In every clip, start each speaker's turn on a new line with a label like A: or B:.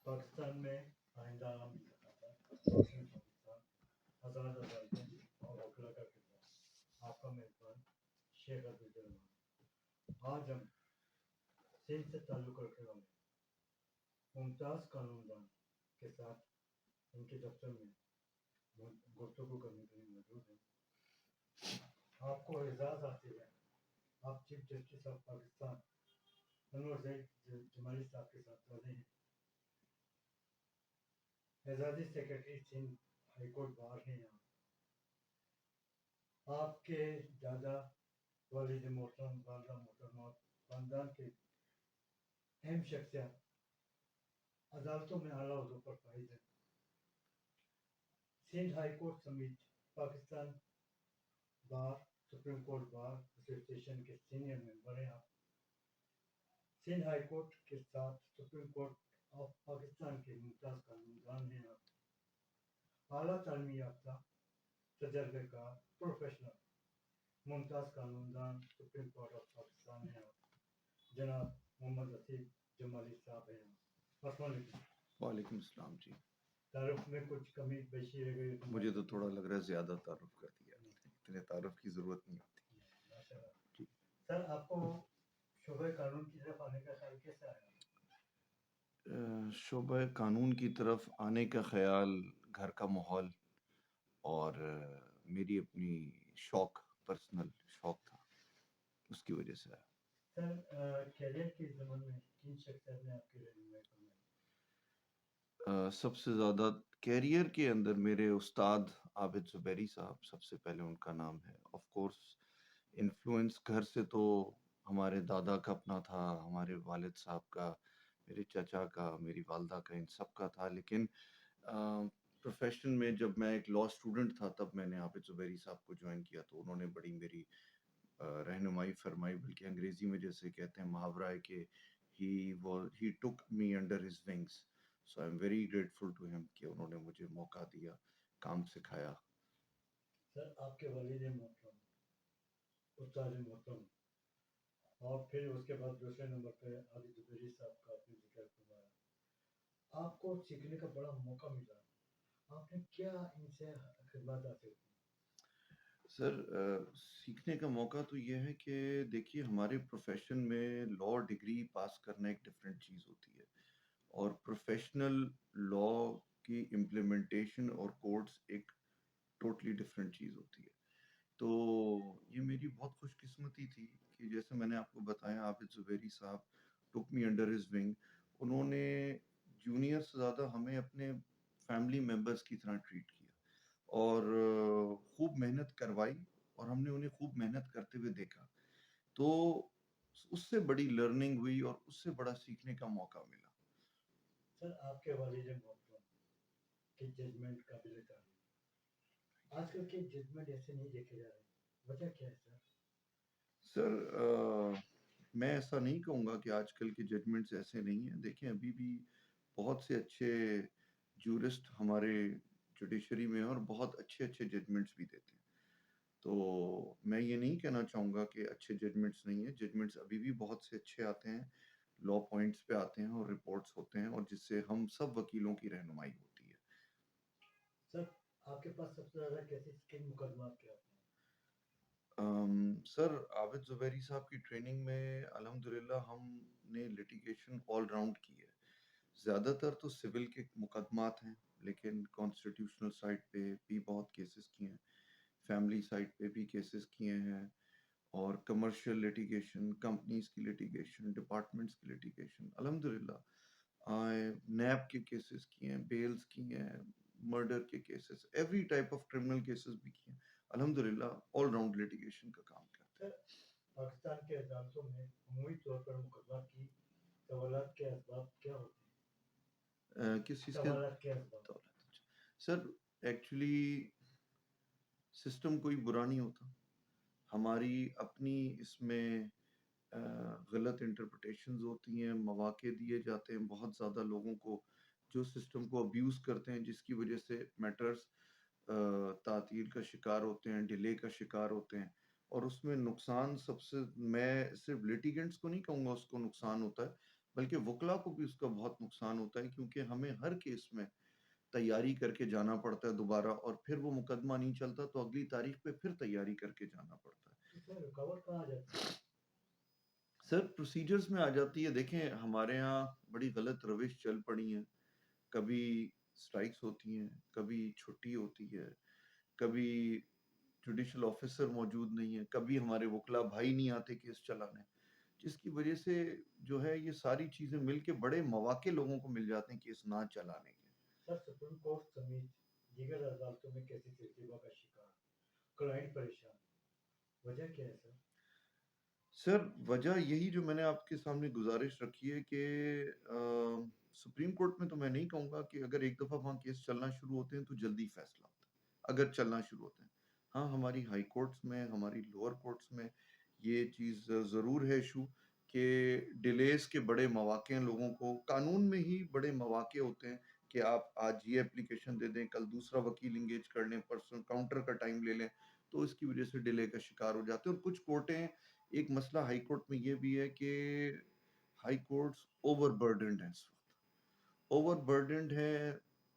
A: پاکستان میں آئندہ عام روشن پاکستان آزاد آزادی اور وکلا کا کردار آپ کا میزبان شیخ عبد الرحمان آج ہم سندھ سے تعلق رکھنے والے ممتاز قانون دان کے ساتھ ان کے دفتر میں گفتگو کرنے کے لیے موجود ہیں آپ کو اعزاز حاصل ہے آپ chief justice of Pakistan Anwar Zaheer Jamali صاحب کے ساتھ والے ہیں اعزازی secretary Sindh high court bar ہیں آپ کے دادا والد محترم والدہ محترمہ اور خاندان کے اہم شخصیات عدالتوں میں اعلیٰ عہدوں پر فائز ہیں سندھ ہائی کورٹ سمیت پاکستان بار سپریم کورٹ بار ایسوسیشن کے سینئر ممبر ہیں آپ سندھ ہائی کورٹ کے ساتھ سپریم کورٹ آف پاکستان کے ممتاز قانون دان ہیں آپ اعلیٰ تعلیمی یافتہ تجربے کار پروفیشنل ممتاز قانون دان سپریم کورٹ آف پاکستان ہیں آپ جناب محمد اسیف جمالی صاحب ہیں آپ السلام علیکم
B: وعلیکم السلام جی.
A: تعارف میں کچھ کمی بیشی رہ گئی
B: مجھے تو تھوڑا لگ رہا ہے زیادہ تعارف کر دیا. اتنے تعارف کی ضرورت نہیں ہوتی. جی.
A: سر آپ کو شعبہ قانون کی طرف آنے کا خیال کیسے آیا؟
B: شعبہ قانون کی طرف آنے کا خیال گھر کا ماحول اور میری اپنی شوق پرسنل شوق تھا اس کی وجہ سے آیا.
A: سر کیریئر کے زمانے میں کن شخصیت نے آپ کی رہنمائی فرمائی؟
B: سب سے زیادہ کیریئر کے اندر میرے استاد عابد زبیری صاحب سب سے پہلے ان کا نام ہے. آف کورس انفلوئنس گھر سے تو ہمارے دادا کا اپنا تھا, ہمارے والد صاحب کا, میرے چچا کا, میری والدہ کا, ان سب کا تھا. لیکن پروفیشن میں جب میں ایک لا اسٹوڈنٹ تھا تب میں نے عابد زبیری صاحب کو جوائن کیا تو انہوں نے بڑی میری رہنمائی فرمائی. بلکہ انگریزی میں جیسے کہتے ہیں محاورہ ہے کہ he took me under his wings. So I'm very grateful to him کہ انہوں نے مجھے موقع دیا, کام سکھایا.
A: سر آپ کے والد محترم استاد محترم اور پھر اس کے بعد دوسرے نمبر پہ عابد زبیری صاحب کا آپ نے ذکر فرمایا. آپ کو سیکھنے کا بڑا موقع ملا, آپ نے کیا ان سے خدمات حاصل کی؟
B: سر سیکھنے کا موقع تو یہ ہے کہ دیکھیے ہمارے پروفیشن میں لا ڈگری پاس کرنا ایک ڈفرینٹ چیز ہوتی ہے اور پروفیشنل لا کی امپلیمنٹیشن اور کورٹس ایک ٹوٹلی ڈفرینٹ چیز ہوتی ہے. تو یہ میری بہت خوش قسمتی تھی کہ جیسے میں نے آپ کو بتایا عابد زبیری صاحب ٹوک می انڈر ہز ونگ. انہوں نے جونیئر سے زیادہ ہمیں اپنے فیملی ممبرس کی طرح ٹریٹ کیا اور خوب محنت کروائی اور ہم نے انہیں خوب محنت کرتے ہوئے دیکھا. تو اس سے بڑی لرننگ ہوئی اور اس سے بڑا سیکھنے کا موقع ملا.
A: سر آپ کے والد محترم کی ججمنٹ قابل تعریف, آج کل کے ججمنٹ ایسے نہیں دیکھے جا رہے, وجہ کیا ہے سر؟
B: سر میں ایسا نہیں کہوں گا کہ آج کل کے ججمنٹس ایسے نہیں ہیں. دیکھیں ابھی بھی بہت سے اچھے جورسٹ ہمارے جوڈیشری میں ہیں اور بہت اچھے اچھے ججمنٹس بھی دیتے ہیں. تو میں یہ نہیں کہنا چاہوں گا کہ اچھے ججمنٹس نہیں ہیں. ججمنٹس ابھی بھی بہت سے اچھے آتے ہیں, لا پوائنٹس پہ آتے ہیں اور رپورٹس ہوتے ہیں اور جس سے ہم سب وکیلوں کی رہنمائی ہوتی ہے.
A: سر آپ کے پاس سب سے زیادہ کیسے کن مقدمات کے آتے ہیں؟
B: سر عابد زبیری صاحب کی ٹریننگ میں الحمدللہ ہم نے لٹیگیشن آل راؤنڈ کی ہے. زیادہ تر تو سول کے مقدمات ہیں لیکن کانسٹیٹیوشنل سائٹ پہ بھی بہت کیسز کیے ہیں, فیملی سائٹ پہ بھی کیسز کیے ہیں اور کمرشل لٹیگیشن, کمپنیز کی لٹیگیشن, ڈپارٹمنٹس کی لٹیگیشن. الحمدللہ نیب کے کیسز کیے ہیں, بیلز کیے ہیں, مرڈر کے cases, every type of criminal cases بھی کیے ہیں. الحمدللہ آل راؤنڈ لٹیگیشن کا کام کرتے ہیں.
A: پاکستان کے عدالتوں میں عمومی طور پر مقدمات کی سوالات کے اسباب کیا ہوتے ہیں؟
B: کس چیز کے
A: سوالات کے اسباب؟
B: سر ایکچولی سسٹم کوئی برا نہیں ہوتا, ہماری اپنی اس میں غلط انٹرپریٹیشنز ہوتی ہیں, مواقع دیے جاتے ہیں بہت زیادہ لوگوں کو جو سسٹم کو ابیوز کرتے ہیں, جس کی وجہ سے میٹرز تعطیل کا شکار ہوتے ہیں, ڈیلے کا شکار ہوتے ہیں. اور اس میں نقصان سب سے, میں صرف لیٹیگنٹس کو نہیں کہوں گا اس کو نقصان ہوتا ہے, بلکہ وکلا کو بھی اس کا بہت نقصان ہوتا ہے، کیونکہ ہمیں ہر کیس میں تیاری کر کے جانا پڑتا ہے دوبارہ، اور پھر وہ مقدمہ نہیں چلتا تو اگلی تاریخ پہ پھر تیاری کر کے جانا پڑتا ہے۔
A: اس میں رکاوٹ کہاں آ جاتی ہے؟
B: سر پروسیجرز میں آ جاتی ہے، دیکھیں ہمارے ہاں بڑی غلط روش چل پڑی ہیں، کبھی سٹرائکس ہوتی ہیں، کبھی چھٹی ہوتی ہے، کبھی جوڈیشل آفیسر موجود نہیں ہے، کبھی ہمارے وکلا بھائی نہیں آتے کیس چلانے، جس کی وجہ سے جو ہے یہ ساری چیزیں مل کے بڑے مواقع لوگوں کو مل جاتے ہیں کیس نہ چلانے کے۔
A: سر سپریم کورٹ سمیت دیگر عدالتوں میں کیسی ترتیبوں کا شکار، کلائنٹ پریشان، وجہ کیا ہے سر؟
B: سر وجہ یہی جو میں نے آپ کے سامنے گزارش رکھی ہے کہ سپریم کورٹ میں تو میں نہیں کہوں گا کہ اگر ایک دفعہ وہاں کیس چلنا شروع ہوتے ہیں تو جلدی فیصلہ ہوتا ہے، اگر چلنا شروع ہوتے ہیں۔ ہاں ہماری ہائی کورٹس میں، ہماری لوور کورٹس میں یہ چیز ضرور ہے ایشو کہ ڈیلیز کے بڑے مواقع ہیں، لوگوں کو قانون میں ہی بڑے مواقع ہوتے ہیں کہ آپ آج یہ اپلیکیشن دے دیں، کل دوسرا وکیل انگیج کر لیں، پرسوں کاؤنٹر کا ٹائم لے لیں، تو اس کی وجہ سے ڈیلے کا شکار ہو جاتے ہیں۔ اور کچھ کورٹیں، ایک مسئلہ ہائی کورٹ میں یہ بھی ہے کہ ہائی کورٹس اوور برڈنڈ ہیں، اس وقت اوور برڈنڈ ہے،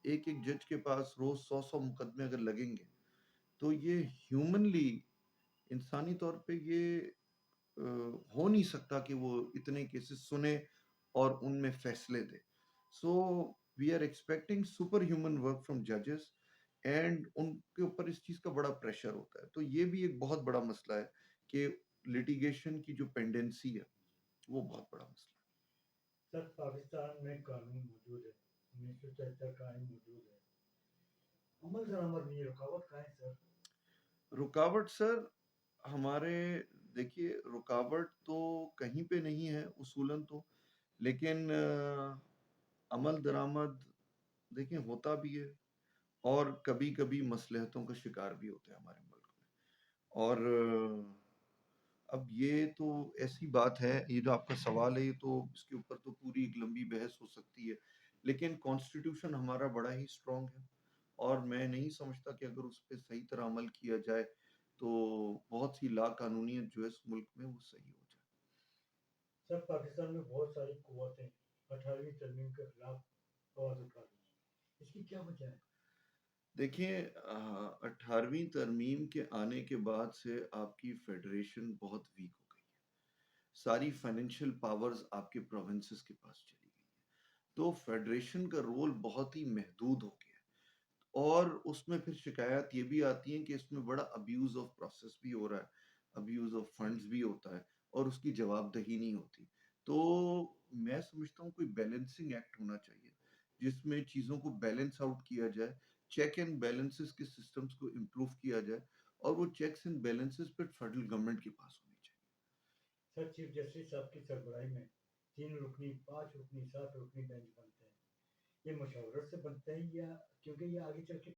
B: ایک ایک جج کے پاس روز 100 مقدمے اگر لگیں گے تو یہ ہیومنلی، انسانی طور پہ یہ ہو نہیں سکتا کہ وہ اتنے کیسز سنے اور ان میں فیصلے دے۔ So we are expecting super human work from ججز، اینڈ ان کے اوپر اس چیز کا بڑا پریشر ہوتا ہے۔ تو یہ بھی ایک بہت بڑا مسئلہ ہے کہ لٹیگیشن کی جو پینڈنسی ہے وہ بہت بڑا مسئلہ
A: سر پاکستان میں قانون موجود ہے، 1973 کا آئین موجود ہے، عمل درآمد میں یہ رکاوٹ کہاں ہے سر؟
B: ہے۔ رکاوٹ سر ہمارے، دیکھیے رکاوٹ تو کہیں پہ نہیں ہے اصولاً تو، لیکن عمل درآمد دیکھیں ہوتا بھی ہے اور کبھی کبھی مصلحتوں کا شکار بھی ہوتا ہے ہمارے ملک میں۔ اور اب یہ تو ایسی بات ہے، یہ جو آپ کا سوال ہے یہ تو اس کے اوپر تو پوری ایک لمبی بحث ہو سکتی ہے، لیکن کانسٹیٹیوشن ہمارا بڑا ہی اسٹرانگ ہے، اور میں نہیں سمجھتا کہ اگر اس پہ صحیح طرح عمل کیا جائے تو بہت سی لا قانونیت جو ہے اس ملک میں وہ صحیح ہو جائے۔
A: سر پاکستان میں بہت ساری قوتیں 18ویں ترمیم کے خلاف آواز اٹھا رہی ہیں، اس کی کیا وجہ ہے؟
B: دیکھیں 18ویں ترمیم کے آنے کے بعد سے آپ کی فیڈریشن بہت ویک ہو گئی ہے، ساری فائنینشیل پاورز آپ کے پروونسز کے پاس چلی گئی ہیں، تو فیڈریشن کا رول بہت ہی محدود ہو گیا ہے۔ اور اس میں پھر شکایات یہ بھی آتی ہیں کہ اس میں بڑا ابیوز آف پروسیس بھی ہو رہا ہے، ابیوز آف فنڈز بھی ہوتا ہے، اور اس کی جواب دہی نہیں ہوتی۔ تو میں سمجھتا ہوں کوئی بیلنسنگ ایکٹ ہونا چاہیے جس میں چیزوں کو بیلنس آؤٹ کیا جائے، چیک اینڈ بیلنسز کے سسٹمز کو امپروو کیا جائے، اور وہ چیکس اینڈ بیلنسز پھر فیڈرل گورنمنٹ کے پاس ہونی چاہیے۔
A: سر چیف جسٹس صاحب کی سربراہی میں 3 رکنی، 5 رکنی، 7 رکنی بینچ بنتے ہیں، یہ مشاورت سے بنتے ہیں یا کیونکہ یہ آگے چل کے